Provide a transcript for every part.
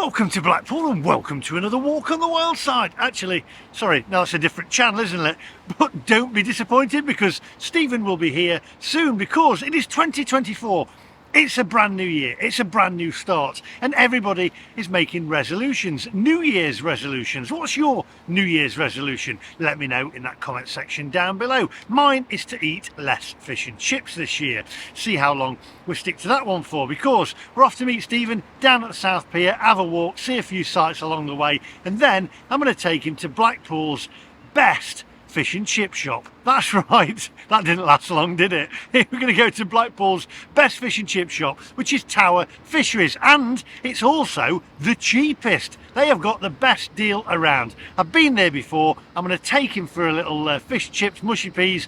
Welcome to Blackpool and welcome to another walk on the wild side. Actually, sorry, no, it's a different channel, isn't it? But don't be disappointed because Stephen will be here soon because it is 2024. It's a brand new year, it's a brand new start, and everybody is making resolutions, New Year's resolutions. What's your New Year's resolution? Let me know in that comment section down below. Mine is to eat less fish and chips this year. See how long we stick to that one for, because we're off to meet Stephen down at the South Pier, have a walk, see a few sights along the way, and then I'm going to take him to Blackpool's best fish and chip shop. That's right, that didn't last long, did it? We're going to go to Blackpool's best fish and chip shop, which is Tower Fisheries, and it's also the cheapest. They have got the best deal around. I've been there before. I'm going to take him for a little fish chips, mushy peas,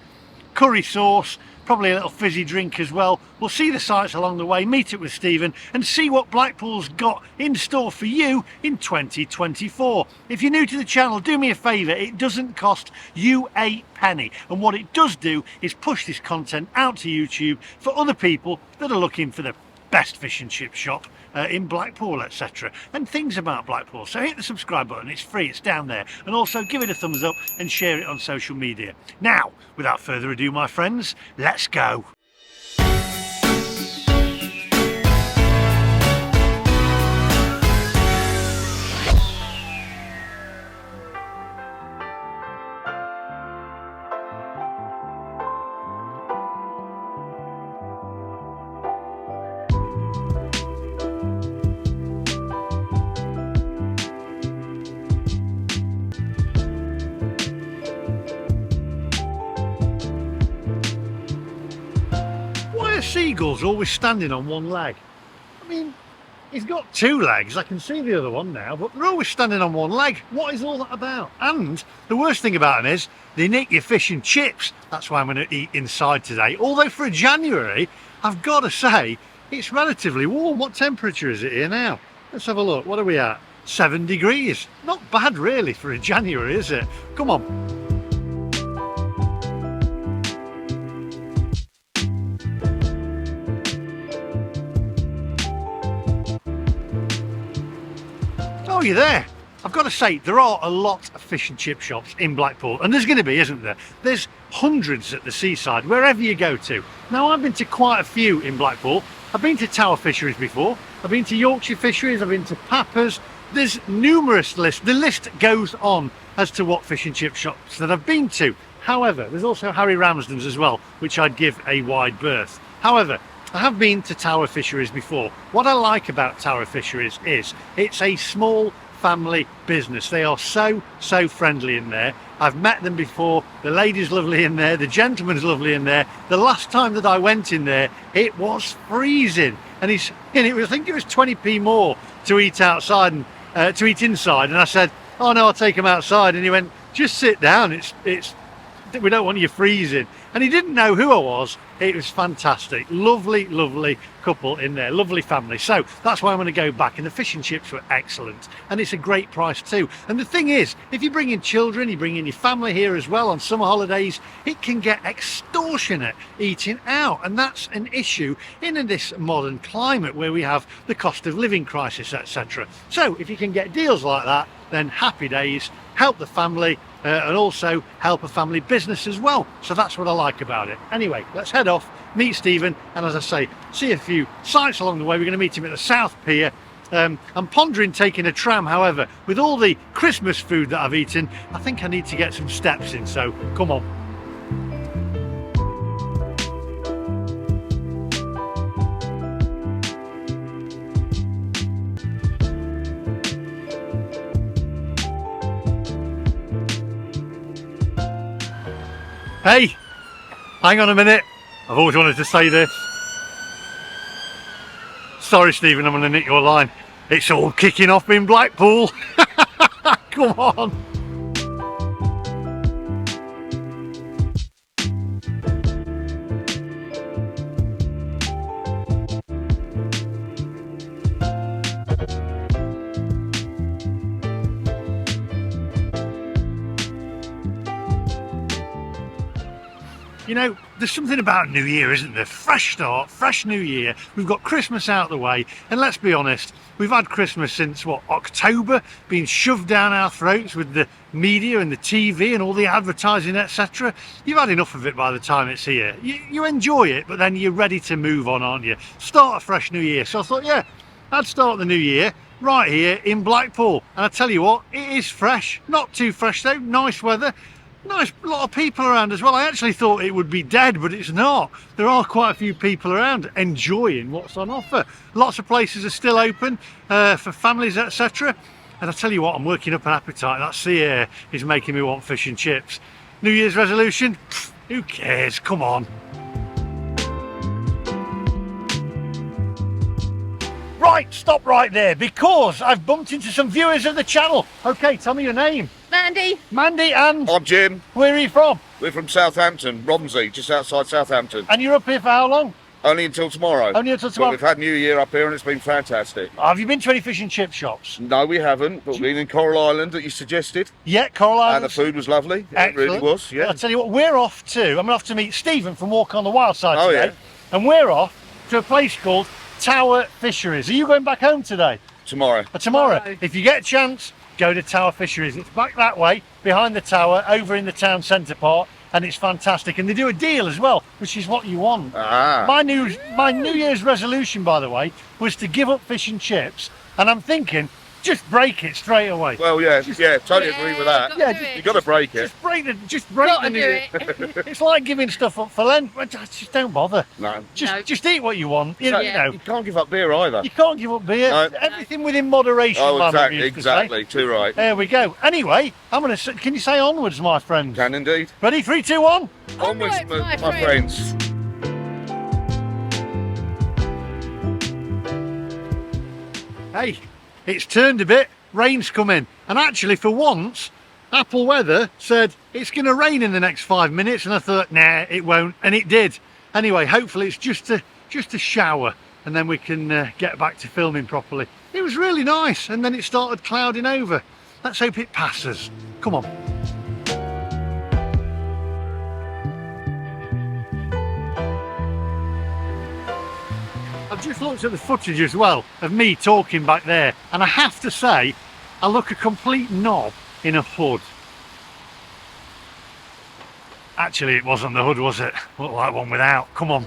curry sauce, probably a little fizzy drink as well. We'll see the sights along the way, meet up with Stephen and see what Blackpool's got in store for you in 2024. If you're new to the channel, do me a favour, it doesn't cost you a penny, and what it does do is push this content out to YouTube for other people that are looking for the best fish and chip shop in Blackpool, etc. and things about Blackpool. So hit the subscribe button, it's free, it's down there, and also give it a thumbs up and share it on social media. Now, without further ado, my friends, let's go. Seagulls always standing on one leg. I mean, he's got two legs, I can see the other one now, but they're always standing on one leg. What is all that about? And the worst thing about them is they nick your fish and chips. That's why I'm going to eat inside today. Although for a January, I've got to say, it's relatively warm. What temperature is it here now? Let's have a look. What are we at? 7 degrees. Not bad really for a January, is it? Come on. Oh, you're there. I've got to say, there are a lot of fish and chip shops in Blackpool, and there's going to be, isn't there? There's hundreds at the seaside, wherever you go to. Now, I've been to quite a few in Blackpool. I've been to Tower Fisheries before. I've been to Yorkshire Fisheries. I've been to Papa's. There's numerous lists. The list goes on as to what fish and chip shops that I've been to. However, there's also Harry Ramsden's as well, which I'd give a wide berth. However, I have been to Tower Fisheries before. What I like about Tower Fisheries is it's a small family business. They are so friendly in there. I've met them before. The lady's lovely in there. The gentleman's lovely in there. The last time that I went in there, it was freezing. And I think it was 20p more to eat outside and to eat inside. And I said, oh no, I'll take them outside. And he went, just sit down. We don't want you freezing. And he didn't know who I was. It was fantastic. Lovely couple in there, lovely family. So that's why I'm going to go back, and the fish and chips were excellent, and it's a great price too. And the thing is, if you bring in children, you bring in your family here as well on summer holidays, it can get extortionate eating out, and that's an issue in this modern climate where we have the cost of living crisis, etc. So if you can get deals like that, then happy days. Help the family and also help a family business as well. So that's what I like about it. Anyway, let's head off, meet Stephen, and as I say, see a few sights along the way. We're going to meet him at the South Pier. I'm pondering taking a tram. However, with all the Christmas food that I've eaten, I think I need to get some steps in, so come on. Hey, hang on a minute. I've always wanted to say this. Sorry, Stephen, I'm going to nick your line. It's all kicking off in Blackpool. Come on. You know, there's something about New Year, isn't there? Fresh start, fresh New Year. We've got Christmas out of the way, and let's be honest, we've had Christmas since, what, October, being shoved down our throats with the media and the TV and all the advertising, etc. You've had enough of it by the time it's here. You enjoy it, but then you're ready to move on, aren't you? Start a fresh New Year. So I thought, yeah, I'd start the New Year right here in Blackpool. And I tell you what, it is fresh. Not too fresh though, nice weather. Nice lot of people around as well. I actually thought it would be dead, but it's not. There are quite a few people around enjoying what's on offer. Lots of places are still open for families, etc. And I tell you what, I'm working up an appetite. That sea air is making me want fish and chips. New Year's resolution? Pfft, who cares? Come on. Right, stop right there, because I've bumped into some viewers of the channel. Okay, tell me your name. Mandy. Mandy, and I'm Jim. Where are you from? We're from Southampton, Romsey, just outside Southampton. And you're up here for how long? Only until tomorrow. Only until tomorrow. But we've had New Year up here and it's been fantastic. Have you been to any fish and chip shops? No, we haven't, but we've been in Coral Island that you suggested. Yeah, Coral Island. And the food was lovely. Excellent. It really was, yeah. I'll tell you what, we're off to, I'm off to meet Stephen from Walk on the Wild Side today. Yeah. And we're off to a place called Tower Fisheries. Are you going back home today? Tomorrow. Tomorrow. If you get a chance, go to Tower Fisheries. It's back that way, behind the tower, over in the town centre part, and it's fantastic. And they do a deal as well, which is what you want. Ah. My New Year's resolution, by the way, was to give up fish and chips, and I'm thinking, just break it straight away. Well, yeah, totally agree with that. Yeah, You've got to break it. Just break Gotta the New Year. It's like giving stuff up for Lent. Just don't bother. No. Just eat what you want. You So, know. you can't give up beer either. You can't give up beer. No. Everything within moderation. Oh, my mum exactly, used to say. exactly. Too right. There we go. Anyway, can you say onwards, my friends? Can indeed. Ready? 3, 2, 1. Onwards, my friends. Hey, it's turned a bit. Rain's come in, and actually for once Apple Weather said it's going to rain in the next 5 minutes, and I thought, nah, it won't, and it did. Anyway, hopefully it's just a shower, and then we can get back to filming properly. It was really nice, and then it started clouding over. Let's hope it passes. Come on. I've just looked at the footage as well of me talking back there, and I have to say I look a complete knob in a hood. Actually, it wasn't the hood, was it? Looked like one without. Come on.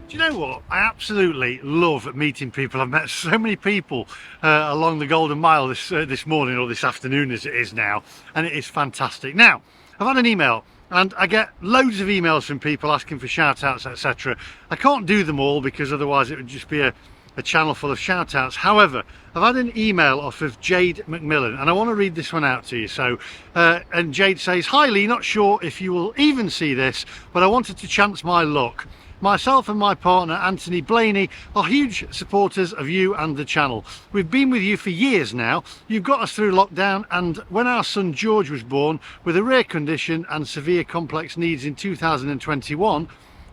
Do you know what? I absolutely love meeting people. I've met so many people along the Golden Mile this morning, or this afternoon as it is now, and it is fantastic. Now, I've had an email, and I get loads of emails from people asking for shout outs, etc. I can't do them all because otherwise it would just be a channel full of shout outs. However, I've had an email off of Jade McMillan, and I want to read this one out to you. So, and Jade says, "Hi Lee, not sure if you will even see this, but I wanted to chance my luck. Myself and my partner Anthony Blaney are huge supporters of you and the channel. We've been with you for years now. You've got us through lockdown, and when our son George was born with a rare condition and severe complex needs in 2021,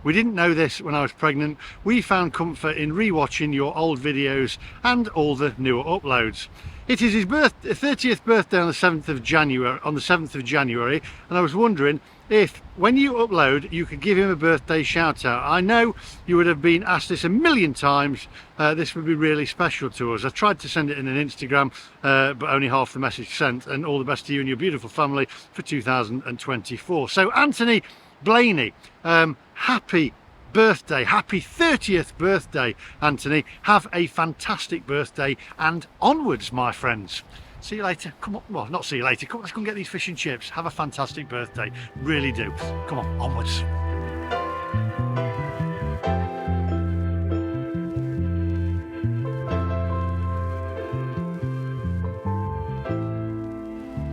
we didn't know this when I was pregnant, we found comfort in rewatching your old videos and all the newer uploads. It is his 30th birthday on the 7th of January, and I was wondering if, when you upload, you could give him a birthday shout out. I know you would have been asked this a million times. This would be really special to us. I tried to send it in an Instagram, but only half the message sent. And all the best to you and your beautiful family for 2024. So Anthony Blaney, happy birthday, happy 30th birthday, Anthony. Have a fantastic birthday, and onwards, my friends. See you later. Come on. Well, not see you later. Come on, let's go and get these fish and chips. Have a fantastic birthday. Really do. Come on, onwards.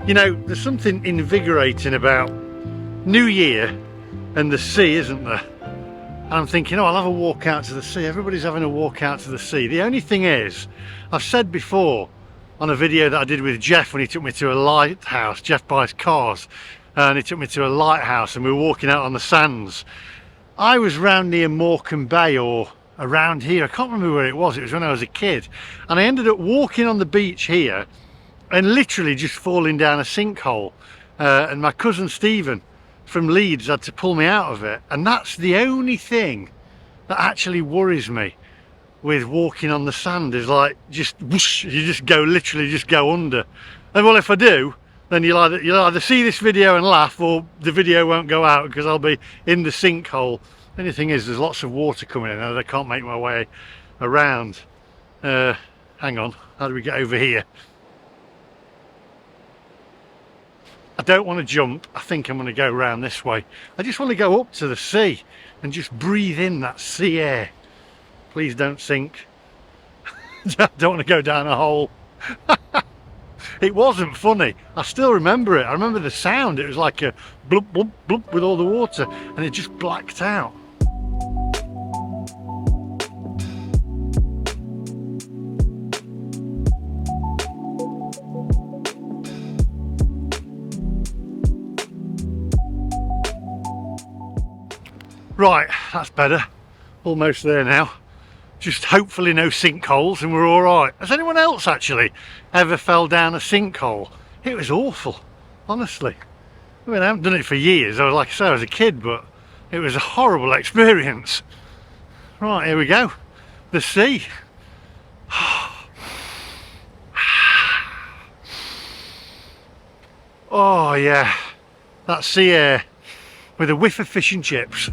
You know, there's something invigorating about New Year and the sea, isn't there? And I'm thinking, oh, I'll have a walk out to the sea. Everybody's having a walk out to the sea. The only thing is, I've said before, on a video that I did with Jeff when he took me to a lighthouse. Jeff buys cars, and he took me to a lighthouse, and we were walking out on the sands. I was round near Morecambe Bay, or around here. I can't remember where it was. It was when I was a kid, and I ended up walking on the beach here, and literally just falling down a sinkhole. And my cousin Stephen from Leeds had to pull me out of it, and that's the only thing that actually worries me with walking on the sand, is like just whoosh, you just go, literally just go under. And well, if I do, then you'll either see this video and laugh, or the video won't go out because I'll be in the sinkhole. The only thing is, there's lots of water coming in and I can't make my way around. Hang on, how do we get over here? I don't want to jump. I think I'm going to go around this way. I just want to go up to the sea and just breathe in that sea air. Please don't sink. Don't want to go down a hole. It wasn't funny. I still remember it. I remember the sound. It was like a blub, blub, blub with all the water, and it just blacked out. Right, that's better. Almost there now. Just hopefully no sinkholes and we're all right. Has anyone else actually ever fell down a sinkhole? It was awful, honestly. I mean, I haven't done it for years. I was, like I say, I was a kid, but it was a horrible experience. Right, here we go. The sea. Oh yeah, that sea air with a whiff of fish and chips.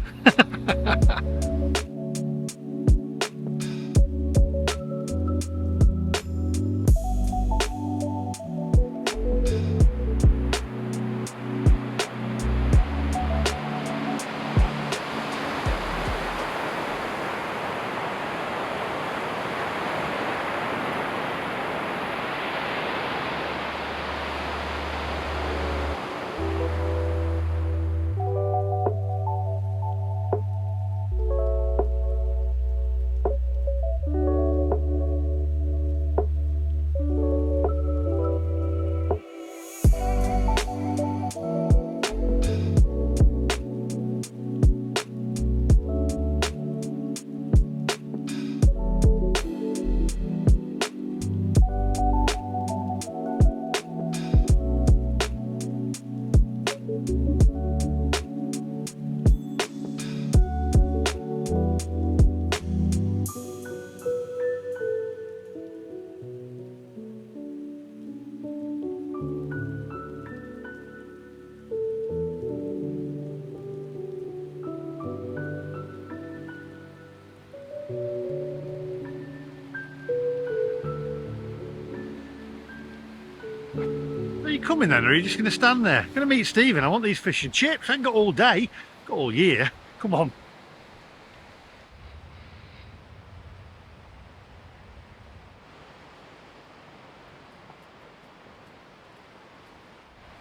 Are you coming then, or are you just going to stand there? I'm going to meet Stephen. I want these fish and chips. I ain't got all day, got all year. Come on.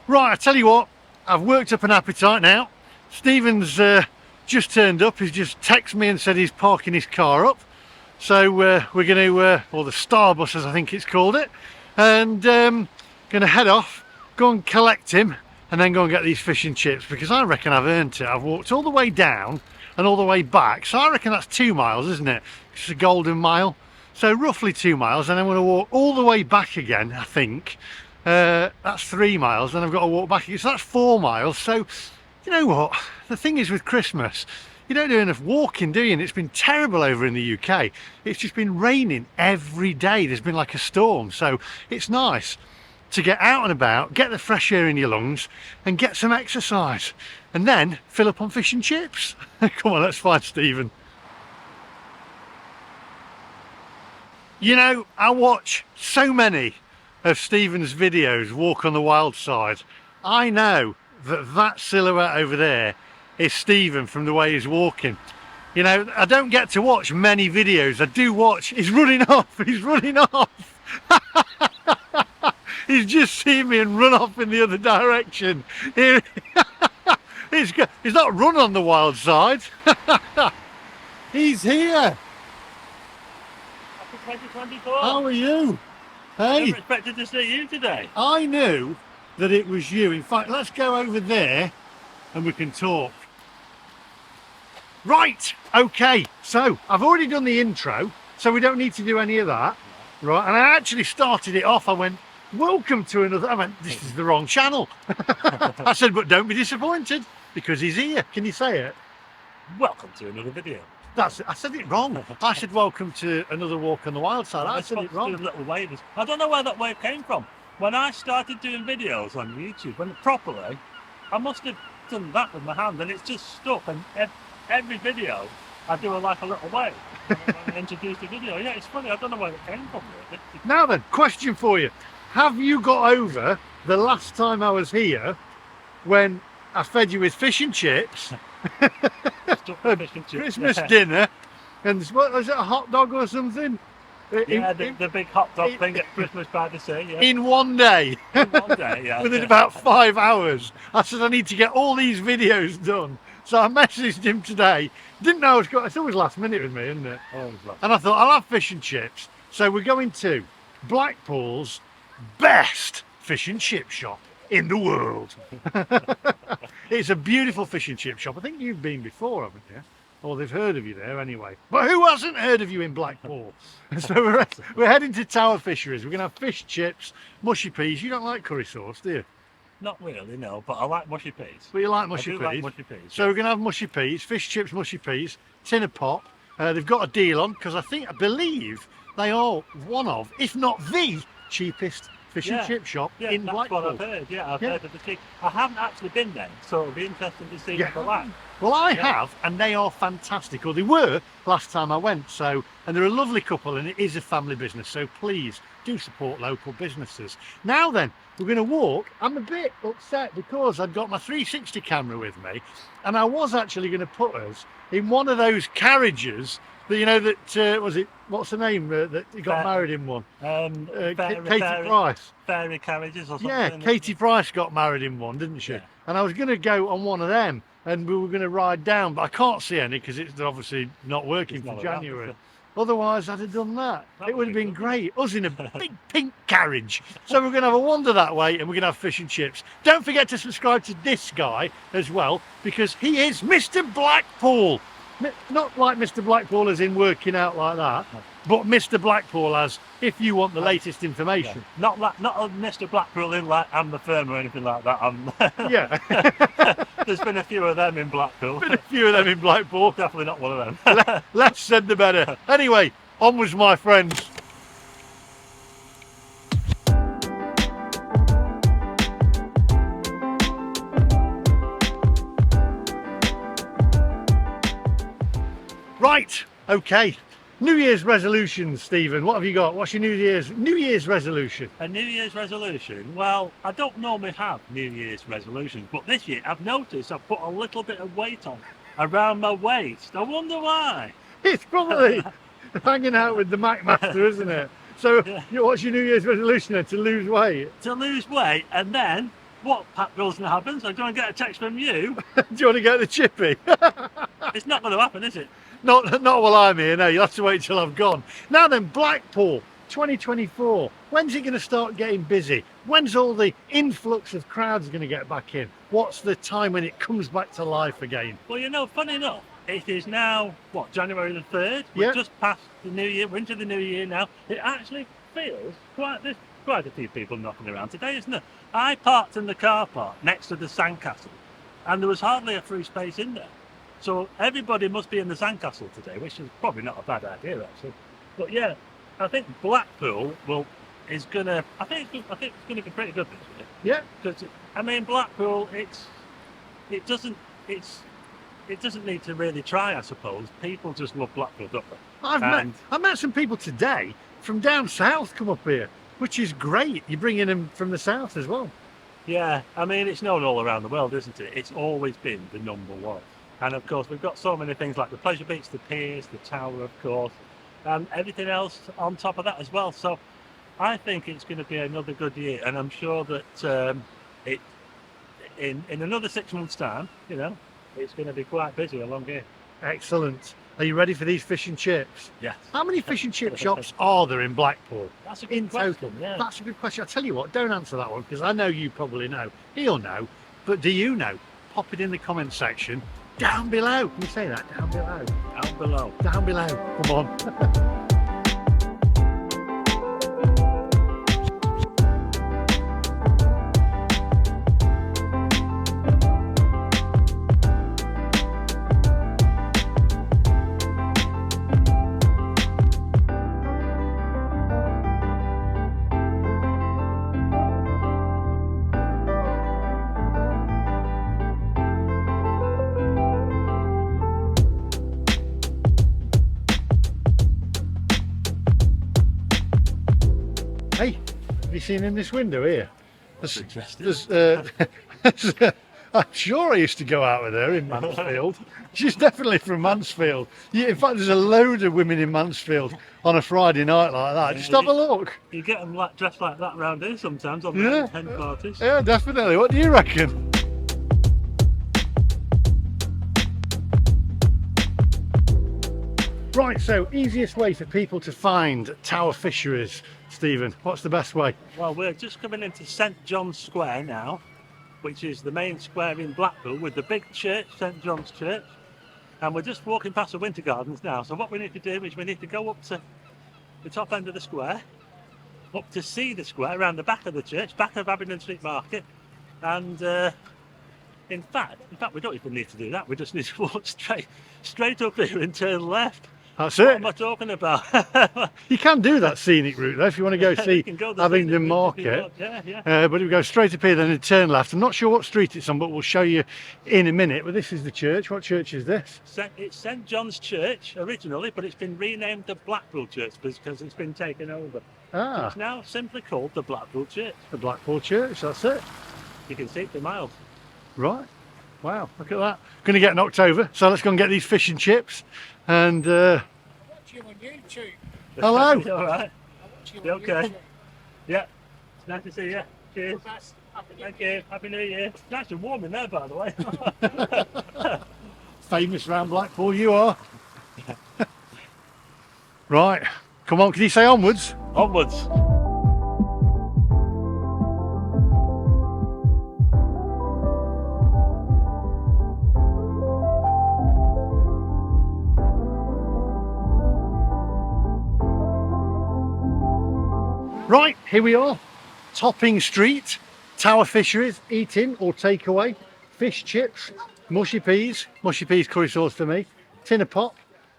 Right, I tell you what, I've worked up an appetite now. Stephen's just turned up. He's just texted me and said he's parking his car up. So we're going to, or the Starbus as I think it's called it, and going to head off, go and collect him, and then go and get these fish and chips, because I reckon I've earned it. I've walked all the way down and all the way back, so I reckon that's 2 miles, isn't it? It's a golden mile, so roughly 2 miles, and I'm going to walk all the way back again, I think. That's 3 miles, then I've got to walk back again, so that's 4 miles. So you know what, the thing is with Christmas, you don't do enough walking, do you? And it's been terrible over in the UK. It's just been raining every day. There's been like a storm, so it's nice to get out and about, get the fresh air in your lungs and get some exercise, and then fill up on fish and chips. Come on, let's find Stephen. You know, I watch so many of Stephen's videos, Walk on the Wild Side. I know that that silhouette over there is Stephen from the way he's walking. You know, I don't get to watch many videos. I do watch, he's running off, he's running off. He's just seen me and run off in the other direction. He's not run on the wild side. He's here. Happy 2024. How are you? I Hey. never expected to see you today. I knew that it was you. In fact, let's go over there and we can talk. Right, okay, so I've already done the intro, so we don't need to do any of that. Right, and I actually started it off. I went, welcome to another. I went, this is the wrong channel. I said, but don't be disappointed because he's here. Can you say it? Welcome to another video. I said it wrong. I said, welcome to another walk on the wild side. I said it wrong. Little waves. I don't know where that wave came from. When I started doing videos on YouTube, properly, I must have done that with my hand, and it's just stuck. And every video, I do like a little wave. And I introduce the video. Yeah, it's funny. I don't know where it came from. Really. Now then, question for you. Have you got over the last time I was here when I fed you with fish and chips, Stuck with fish and chips. Christmas dinner, and what was it, a hot dog or something? Yeah, the big hot dog thing at Christmas by the sea. Yeah. In one day. In one day, yeah. Within about 5 hours. I said I need to get all these videos done. So I messaged him today. Didn't know it's always last minute with me, isn't it? Oh, and I thought I'll have fish and chips. So we're going to Blackpool's best fish and chip shop in the world. It's a beautiful fish and chip shop. I think you've been before, haven't you? Or they've heard of you there anyway. But who hasn't heard of you in Blackpool? So we're heading to Tower Fisheries. We're going to have fish chips, mushy peas. You don't like curry sauce, do you? Not really, no, but I like mushy peas. But you like mushy I do peas? like mushy peas. So we're going to have mushy peas, fish chips, mushy peas, tin of pop. They've got a deal on because I believe they are one of, if not the cheapest fish and chip shop in Blackpool. That's what I've heard. Yeah, I've heard of the cheap. I haven't actually been there, so it'll be interesting to see what they're like. Well, I have, and they are fantastic, or they were last time I went. So, and they're a lovely couple, and it is a family business. So please do support local businesses. Now then, we're going to walk. I'm a bit upset because I've got my 360 camera with me, and I was actually going to put us in one of those carriages that, you know, that was it? What's the name that got married in one? Katie Price. Fairy carriages or something. Yeah, Katie Price got married in one, didn't she? Yeah. And I was going to go on one of them, and we were going to ride down, but I can't see any because it's obviously not working for January. Otherwise, I'd have done that. It would have been great. Us in a big pink carriage. So we're going to have a wander that way, and we're going to have fish and chips. Don't forget to subscribe to this guy as well, because he is Mr. Blackpool. Not like Mr. Blackpool as in working out like that, but Mr. Blackpool as if you want the latest information. Yeah. Not a Mr. Blackpool in like I'm the firm or anything like that. Yeah. There's been a few of them in Blackpool. Been a few of them in Blackpool. Definitely not one of them. Less said the better. Anyway, onwards my friends. Right, okay. New Year's resolutions, Stephen. What have you got? What's your New Year's resolution? A New Year's resolution? Well, I don't normally have New Year's resolutions, but this year I've noticed I've put a little bit of weight on around my waist. I wonder why. It's probably hanging out with the MacMaster, isn't it? So, what's your New Year's resolution then? To lose weight? To lose weight, and then what, Pat Wilson, happens? I'm going to get a text from you. Do you want to go to Chippy? It's not going to happen, is it? Not while I'm here, no. You'll have to wait till I've gone. Now then, Blackpool 2024. When's it going to start getting busy? When's all the influx of crowds going to get back in? What's the time when it comes back to life again? Well, you know, funny enough, it is now, what, January the 3rd? We're just past the new year. We're into the new year now. It actually feels there's quite a few people knocking around today, isn't there? I parked in the car park next to the sandcastle, and there was hardly a free space in there. So everybody must be in the sandcastle today, which is probably not a bad idea actually. But yeah, I think Blackpool is gonna. I think it's gonna be pretty good this year. Yeah. Because I mean, Blackpool, it doesn't need to really try, I suppose. People just love Blackpool, don't they? I met some people today from down south come up here, which is great. You're bringing them from the south as well. Yeah, I mean, it's known all around the world, isn't it? It's always been the number one. And of course, we've got so many things like the pleasure beach, the piers, the tower, of course, and everything else on top of that as well. So I think it's going to be another good year, and I'm sure that in another 6 months' time, you know, it's going to be quite busy along here. Excellent. Are you ready for these fish and chips? Yes. How many fish and chip shops are there in Blackpool? That's a good question. Yeah. That's a good question. I'll tell you what, don't answer that one because I know you probably know. He'll know. But do you know? Pop it in the comment section down below. Can you say that? Down below. Down below. Down below. Come on. Have you seen in this window here? Interesting. I'm sure I used to go out with her in Mansfield. She's definitely from Mansfield. Yeah, in fact, there's a load of women in Mansfield on a Friday night like that. Just have a look. You get them dressed like that round here sometimes on the hen parties. Yeah, definitely. What do you reckon? Right, so easiest way for people to find Tower Fisheries, Stephen. What's the best way? Well, we're just coming into St John's Square now, which is the main square in Blackpool with the big church, St John's Church. And we're just walking past the Winter Gardens now. So what we need to do is we need to go up to the top end of the square, up to see the square, around the back of the church, back of Abingdon Street Market. And in fact, we don't even need to do that. We just need to walk straight up here and turn left. That's What it. am I talking about? You can do that scenic route though if you want to go see You can go the Abingdon scenic route if you Market. want. Yeah. But if we go straight up here then and turn left. I'm not sure what street it's on, but we'll show you in a minute. But this is the church. What church is this? It's St John's Church originally, but it's been renamed the Blackpool Church because it's been taken over. Ah, It's now simply called the Blackpool Church. the Blackpool Church. That's it. You can see it for miles. Right. Wow, look at that. Going to get knocked over. So let's go and get these fish and chips. And You on YouTube. hello. You all right? You You on okay? YouTube. Yeah. It's nice to see you. Cheers. That's happy New Thank Year. you. Happy New Year. It's nice and warm in there, by the way. Famous round Blackpool, you are. Right. Come on, can you say onwards? Onwards. Right, here we are. Topping Street, Tower Fisheries, eating or takeaway, fish chips, mushy peas curry sauce for me, tin of pop,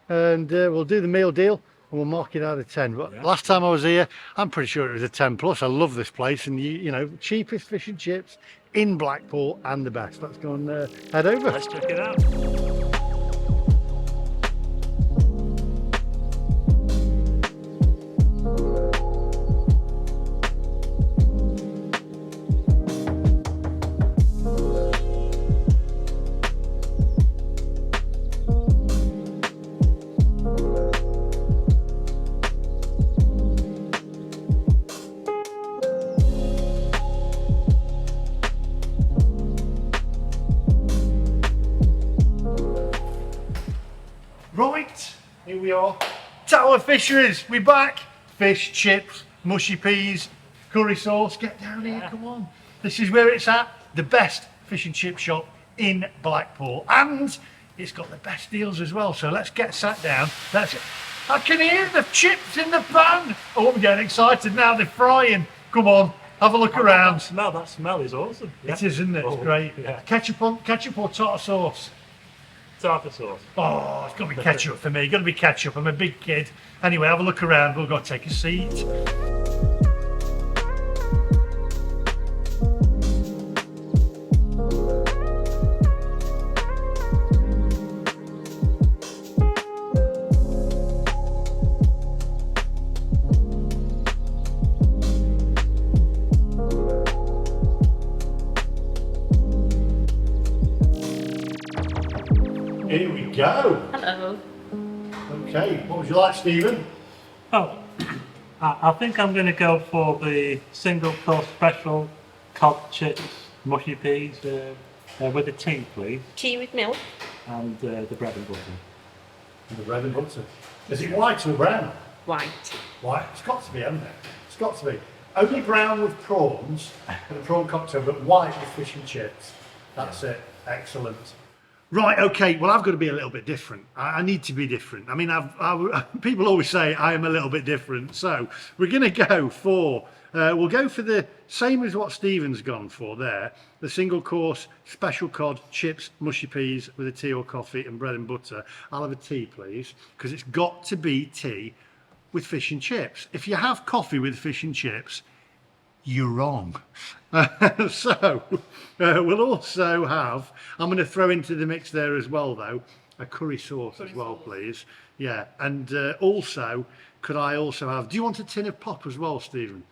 and we'll do the meal deal and we'll mark it out of 10. But last time I was here, I'm pretty sure it was a 10 plus. I love this place, and you know, cheapest fish and chips in Blackpool and the best. Let's go and head over. Let's check it out. Right, here we are. Tower Fisheries, we're back. Fish, chips, mushy peas, curry sauce. Get down here, come on. This is where it's at. The best fish and chip shop in Blackpool. And it's got the best deals as well. So let's get sat down. That's it. I can hear the chips in the pan. Oh, I'm getting excited now. They're frying. Come on, have a look around. That smell is awesome. Yeah. It is, isn't it? It's Oh, great. yeah. Ketchup or tartar sauce? Tartar sauce. Oh, it's got to be ketchup for me. Got to be ketchup. I'm a big kid. Anyway, have a look around. We'll go take a seat. Here we go. Hello. Okay, what would you like, Stephen? Oh, I think I'm going to go for the single course special cod chips, mushy peas, with the tea, please, Tea with milk. and the bread and butter. And the bread and butter. Is it white or brown? White. White. It's got to be, hasn't it? It's got to be. Only brown with prawns and a prawn cocktail, but white with fish and chips. That's it. Excellent. Right, okay, well, I've got to be a little bit different. I need to be different. I mean, people always say I am a little bit different. So we're going to go for, we'll go for the same as what Stephen's gone for there. The single course, special cod, chips, mushy peas with a tea or coffee and bread and butter. I'll have a tea, please, because it's got to be tea with fish and chips. If you have coffee with fish and chips, you're wrong. So we'll also have, I'm going to throw into the mix there as well though, a curry sauce as well, please. Yeah, and also, could I also have, do you want a tin of pop as well, Stephen?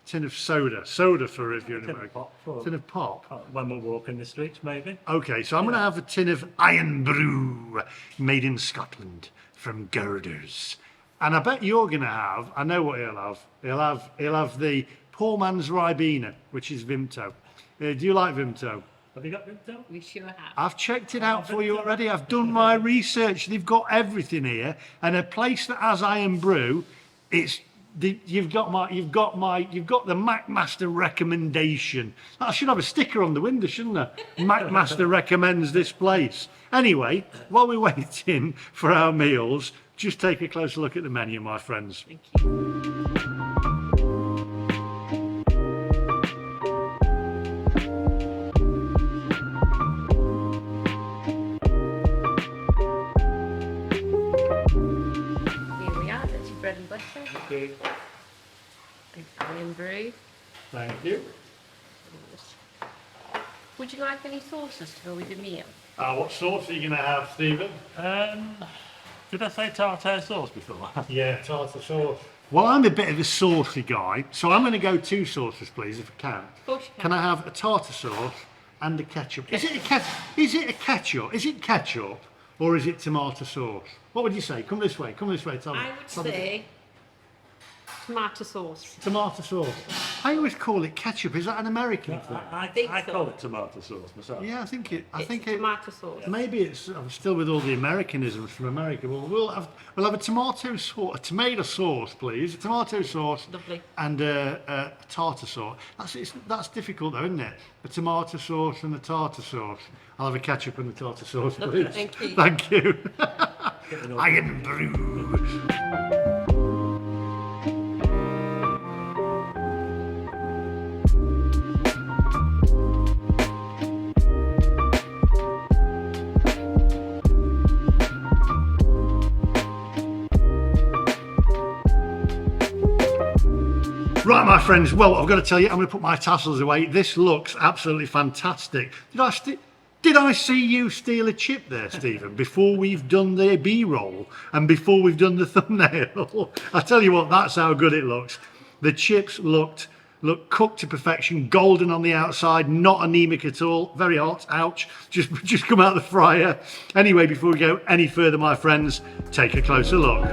tin of soda for if you're in Tin of America. pop for- Tin of pop. When we're walking the streets, maybe. Okay, so I'm going to have a tin of iron brew made in Scotland from girders. And I bet you're going to have, I know what he'll have. He'll have the poor man's Ribena, which is Vimto. Do you like Vimto? Have you got Vimto? We sure have. I've checked it out for you already. I've done my research. They've got everything here. And a place that has iron brew, you've got the MacMaster recommendation. I should have a sticker on the window, shouldn't I? MacMaster recommends this place. Anyway, while we're waiting for our meals, just take a closer look at the menu, my friends. Thank you. Here we are, that's your bread and butter. Okay. Iron brew. Thank you. Would you like any sauces to go with your meal? What sauce are you going to have, Stephen? Did I say tartare sauce before? Yeah, tartar sauce. Well, I'm a bit of a saucy guy, so I'm going to go 2 sauces, please, if I can. Of course you can. Can I have a tartar sauce and a ketchup? Is it a ketchup? Is it ketchup or is it tomato sauce? What would you say? Come this way, tell me. I would say tomato sauce. Tomato sauce. I always call it ketchup. Is that an American thing? I think so. call it tomato sauce myself. Yeah, I think it. It's tomato sauce. Maybe it's. I'm still with all the Americanisms from America. Well, we'll have a tomato sauce, please. A tomato sauce. Lovely. And a tartar sauce. That's difficult, though, isn't it? A tomato sauce and a tartar sauce. I'll have a ketchup and a tartar sauce, Lovely, please. thank you. Thank you. Iron brew. Right, my friends, well, I've got to tell you, I'm going to put my tassels away. This looks absolutely fantastic. Did I see you steal a chip there, Stephen, before we've done the B-roll and before we've done the thumbnail? I tell you what, that's how good it looks. The chips look cooked to perfection, golden on the outside, not anemic at all, very hot, ouch, just come out of the fryer. Anyway, before we go any further, my friends, take a closer look.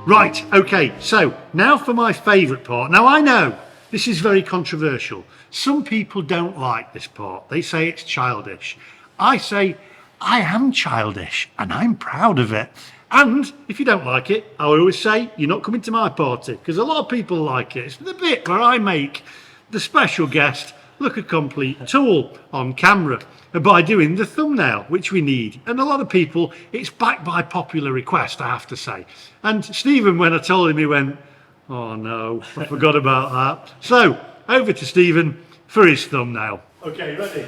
Right, okay, so now for my favourite part. Now I know this is very controversial. Some people don't like this part. They say it's childish. I say I am childish and I'm proud of it. And if you don't like it, I always say you're not coming to my party, because a lot of people like it. It's the bit where I make the special guest look a complete tool on camera by doing the thumbnail, which we need. And a lot of people, it's backed by popular request, I have to say. And Stephen, when I told him, he went, oh no, I forgot about that. So, over to Stephen for his thumbnail. Okay, ready?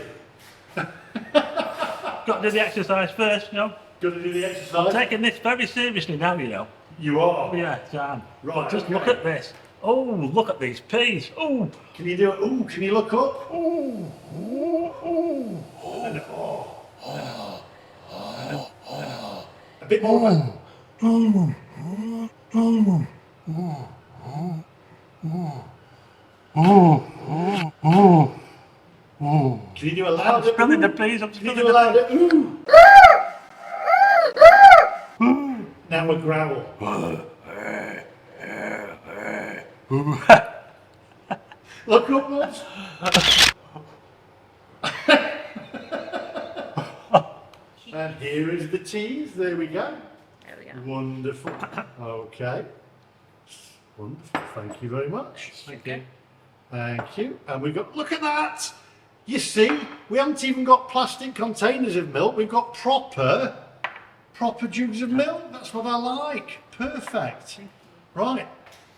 Got to do the exercise first, you know. Got to do the I'm exercise? taking this very seriously now, you know. You are? Yeah, Sam. Right, But just okay. look at this. Oh, look at these peas. Oh, Can you do it? Ooh, can you look up? ooh, ooh, ooh. A bit more. Can you do a louder? Spilling the peas. I'm Can you spilling do a the louder? Ooh. Now a growl. Look upwards. And here is the teas. There we go. There we are. Wonderful. Okay. Wonderful. Thank you very much. Thank you. Thank you. And we've got, look at that. You see, we haven't even got plastic containers of milk. We've got proper jugs of milk. That's what I like. Perfect. Right.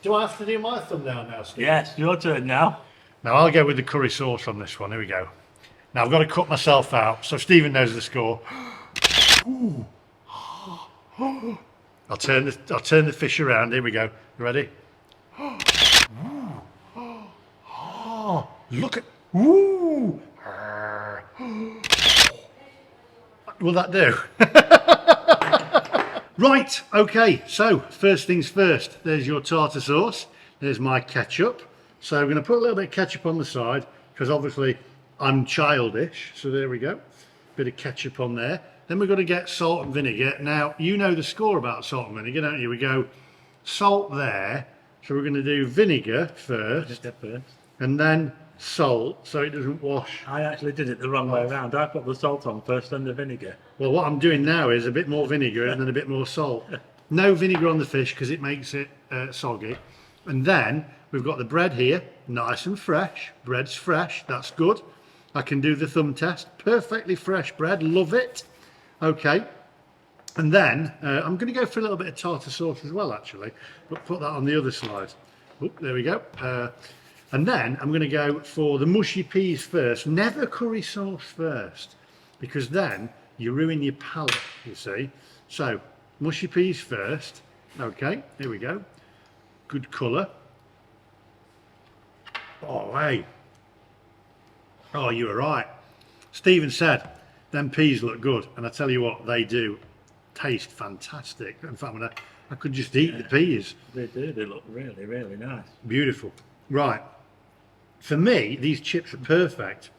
Do I have to do my thumbnail now, Steve? Yes, your turn now. Now I'll go with the curry sauce on this one. Here we go. Now I've got to cut myself out so Stephen knows the score. Ooh. I'll turn the fish around. Here we go. You ready? Oh, look at. Ooh. Will that do? Right, okay, so first things first, there's your tartar sauce, there's my ketchup. So I'm going to put a little bit of ketchup on the side because obviously I'm childish, so there we go. Bit of ketchup on there. Then we've got to get salt and vinegar. Now, you know the score about salt and vinegar, don't you? We go salt there, so we're going to do vinegar first, and then salt so it doesn't wash. I actually did it the wrong way around. I put the salt on first, then the vinegar. Well, what I'm doing now is a bit more vinegar and then a bit more salt. No vinegar on the fish because it makes it soggy. And then we've got the bread here, nice and fresh. Bread's fresh, that's good. I can do the thumb test. Perfectly fresh bread, love it. Okay. And then I'm going to go for a little bit of tartar sauce as well, actually. But put that on the other side. Oop, there we go. And then I'm going to go for the mushy peas first. Never curry sauce first, because then you ruin your palate, you see. So, mushy peas first. Okay, here we go. Good colour. Oh, hey. Oh, you were right. Stephen said, them peas look good. And I tell you what, they do taste fantastic. In fact, I could just eat the peas. They do, they look really, really nice. Beautiful. Right. For me, these chips are perfect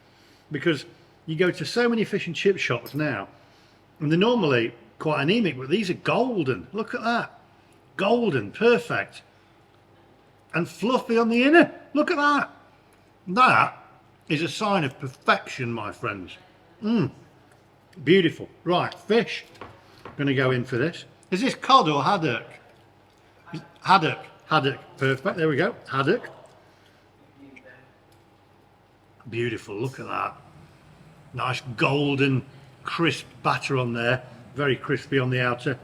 because you go to so many fish and chip shops now and they're normally quite anemic, but these are golden. Look at that. Golden, perfect. And fluffy on the inner. Look at that. That is a sign of perfection, my friends. Beautiful. Right, fish. I'm going to go in for this. Is this cod or haddock? Haddock. Haddock. Perfect. There we go. Haddock. Beautiful, look at that. Nice golden crisp batter on there. Very crispy on the outer.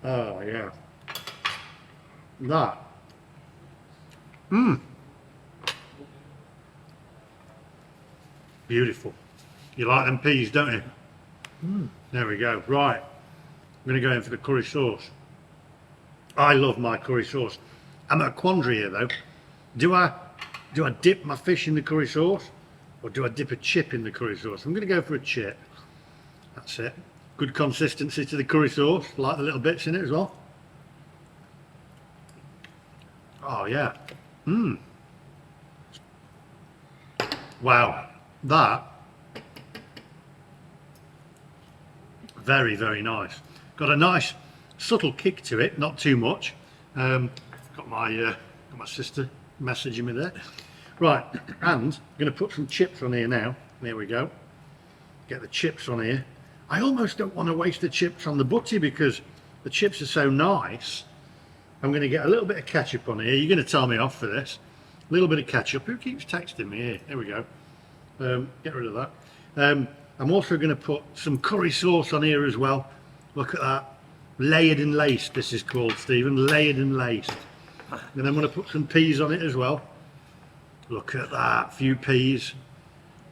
Oh yeah. That. Beautiful. You like them peas, don't you? There we go. Right. I'm going to go in for the curry sauce. I love my curry sauce. I'm at a quandary here though. Do I dip my fish in the curry sauce or do I dip a chip in the curry sauce? I'm going to go for a chip. That's it. Good consistency to the curry sauce. Like the little bits in it as well. Oh yeah. Wow. That. Very, very nice. Got a nice subtle kick to it, not too much. Got my sister messaging me there. Right, and I'm going to put some chips on here now. There we go. Get the chips on here. I almost don't want to waste the chips on the butty because the chips are so nice. I'm going to get a little bit of ketchup on here. You're going to tell me off for this. A little bit of ketchup. Who keeps texting me here? There we go. Get rid of that. I'm also going to put some curry sauce on here as well. Look at that. Layered and laced, this is called, Stephen. Layered and laced. And I'm going to put some peas on it as well. Look at that, few peas.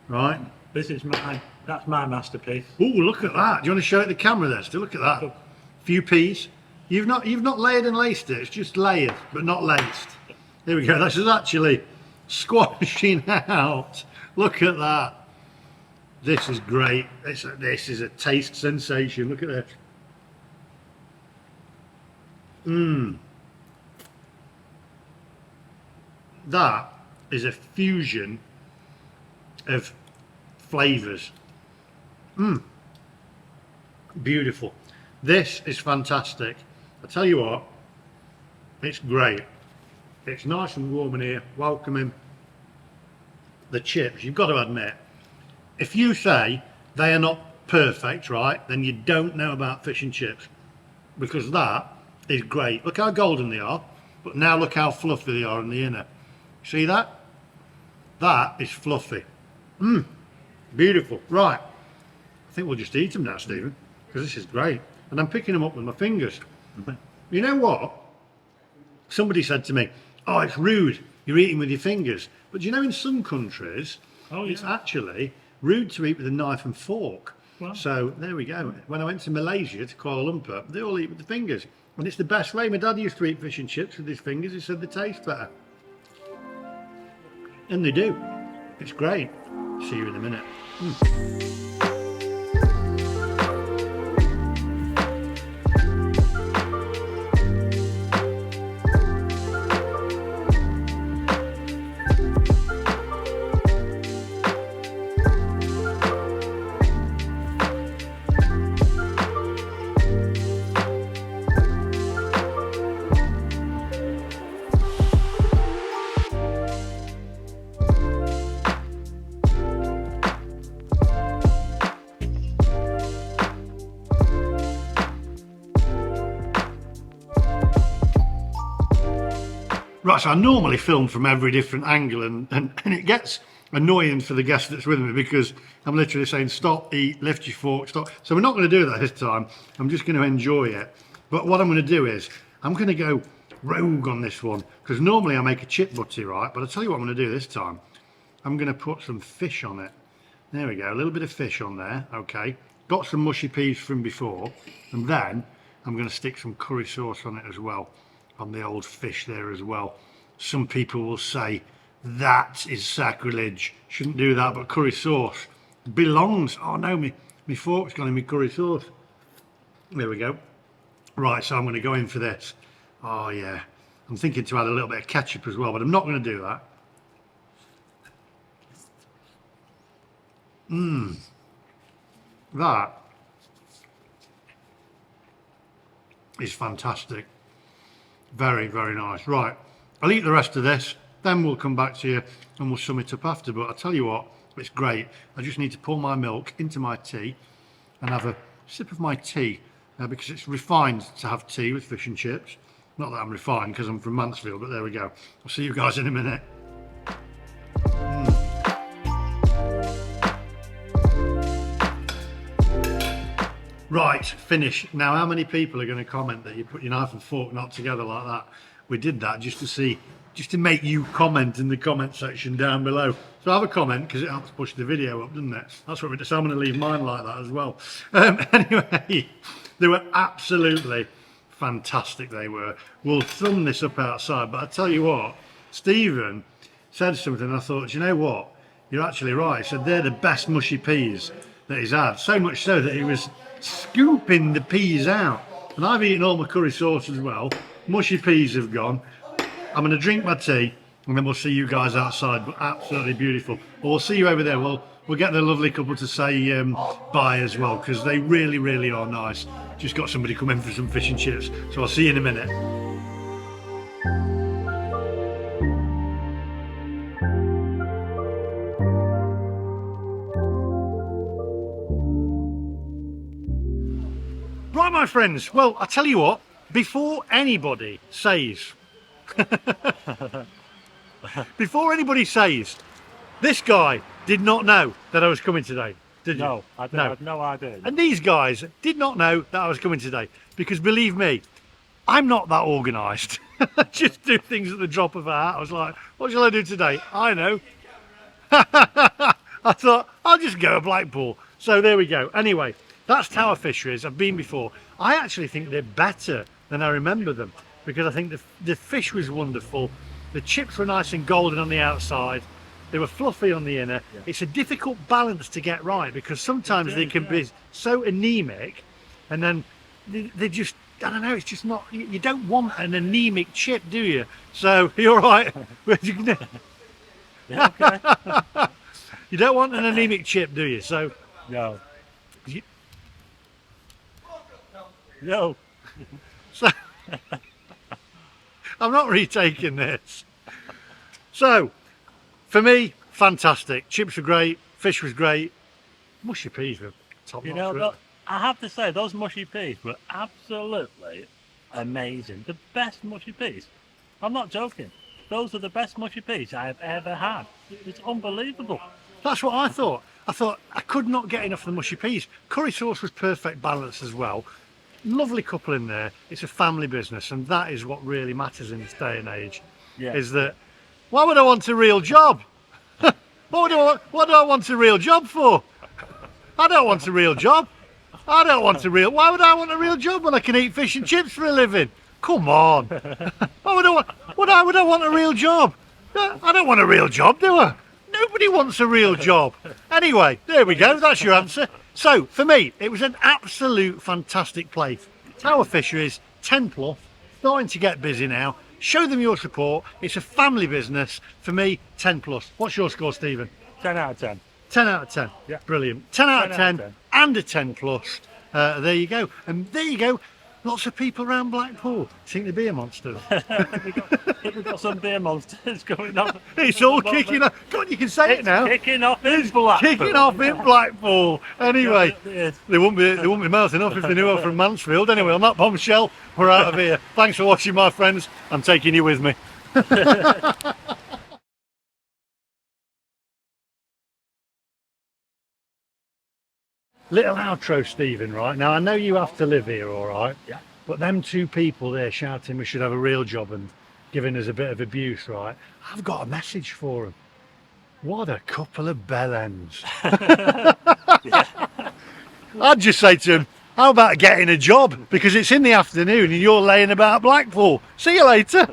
Right. That's my masterpiece. Oh, look at that. Do you want to show it the camera there? Still look at that. Few peas. You've not layered and laced it. It's just layered, but not laced. There we go. This is actually squashing out. Look at that. This is great. This is a taste sensation. Look at this. That is a fusion of flavours. Beautiful. This is fantastic. I tell you what, it's great. It's nice and warm in here, welcoming. The chips, you've got to admit, if you say they are not perfect, right, then you don't know about fish and chips, because that is great. Look how golden they are, but now look how fluffy they are in the inner. See that? That is fluffy. Beautiful. Right, I think we'll just eat them now, Stephen, because this is great. And I'm picking them up with my fingers. You know what? Somebody said to me, oh, it's rude, you're eating with your fingers. But you know, in some countries, it's actually rude to eat with a knife and fork. Wow. So there we go. When I went to Malaysia, to Kuala Lumpur, they all eat with the fingers. And it's the best way. My dad used to eat fish and chips with his fingers. He said they taste better. And they do. It's great. See you in a minute. Right, so I normally film from every different angle and it gets annoying for the guest that's with me because I'm literally saying stop, eat, lift your fork, stop. So we're not going to do that this time. I'm just going to enjoy it. But what I'm going to do is I'm going to go rogue on this one because normally I make a chip butty, right? But I'll tell you what I'm going to do this time. I'm going to put some fish on it. There we go, a little bit of fish on there, okay. Got some mushy peas from before and then I'm going to stick some curry sauce on it as well. On the old fish there as well. Some people will say that is sacrilege, shouldn't do that, but curry sauce belongs. Oh no, my fork's gone in my curry sauce. There we go. Right, so I'm going to go in for this. Oh yeah, I'm thinking to add a little bit of ketchup as well, but I'm not going to do that. That is fantastic. Very, very nice. Right, I'll eat the rest of this, then we'll come back to you and we'll sum it up after. But I'll tell you what, it's great. I just need to pour my milk into my tea and have a sip of my tea because it's refined to have tea with fish and chips. Not that I'm refined because I'm from Mansfield, but there we go. I'll see you guys in a minute. Right, finish. Now, how many people are going to comment that you put your knife and fork not together like that? We did that just to make you comment in the comment section down below. So have a comment because it helps push the video up, doesn't it? That's what we did. So I'm going to leave mine like that as well. Anyway, they were absolutely fantastic. They were. We'll thumb this up outside, but I tell you what, Stephen said something. And I thought, you know what? You're actually right. He said they're the best mushy peas that he's had. So much so that he was scooping the peas out. And I've eaten all my curry sauce as well. Mushy peas have gone. I'm going to drink my tea and then we'll see you guys outside. But absolutely beautiful. We'll see you over there. We'll get the lovely couple to say bye as well because they really, really are nice. Just got somebody come in for some fish and chips. So I'll see you in a minute. Right, my friends, well, I tell you what, before anybody says, this guy did not know that I was coming today, did you? No, I had no idea. And these guys did not know that I was coming today, because believe me, I'm not that organised. I just do things at the drop of a hat. I was like, what shall I do today? I know. I thought, I'll just go to Blackpool. So there we go. Anyway. That's Tower Fisheries. I've been before. I actually think they're better than I remember them because I think the fish was wonderful. The chips were nice and golden on the outside. They were fluffy on the inner. Yeah. It's a difficult balance to get right because sometimes they can be so anemic and then they just, I don't know, it's just not, you don't want an anemic chip, do you? So, you're right. Yeah, okay. You don't want an anemic chip, do you? So, no. No. So, I'm not retaking this. So, for me, fantastic. Chips were great, fish was great, mushy peas were top notch. You know, I have to say, those mushy peas were absolutely amazing. The best mushy peas. I'm not joking. Those are the best mushy peas I have ever had. It's unbelievable. That's what I thought. I thought I could not get enough of the mushy peas. Curry sauce was perfect balance as well. Lovely couple in there. It's a family business, and that is what really matters in this day and age. Yeah. Is that why would I want a real job? What do I want a real job for? I don't want a real job. I don't want a real. Why would I want a real job when I can eat fish and chips for a living? Come on. Why would I want? Why would I want a real job? I don't want a real job, do I? Nobody wants a real job. Anyway, there we go. That's your answer. So for me, it was an absolute fantastic place. Tower Fisheries, 10 plus, starting to get busy now. Show them your support. It's a family business. For me, 10 plus. What's your score, Stephen? 10 out of 10. 10 out of 10. Yeah. Brilliant. 10 out of 10 out of 10. and a 10 plus. There you go. And there you go. Lots of people around Blackpool. Think the beer monsters. We've got some beer monsters going on. It's all kicking off. God, you can say it now. Kicking off in Blackpool. Kicking off in Blackpool. Anyway, Yes. they wouldn't be mouthing off if they knew I was from Mansfield. Anyway, on that bombshell, we're out of here. Thanks for watching, my friends. I'm taking you with me. Little outro, Stephen, right? Now, I know you have to live here, all right? Yeah. But them two people there shouting we should have a real job and giving us a bit of abuse, right? I've got a message for them. What a couple of bellends. I'd just say to them, how about getting a job? Because it's in the afternoon and you're laying about Blackpool. See you later.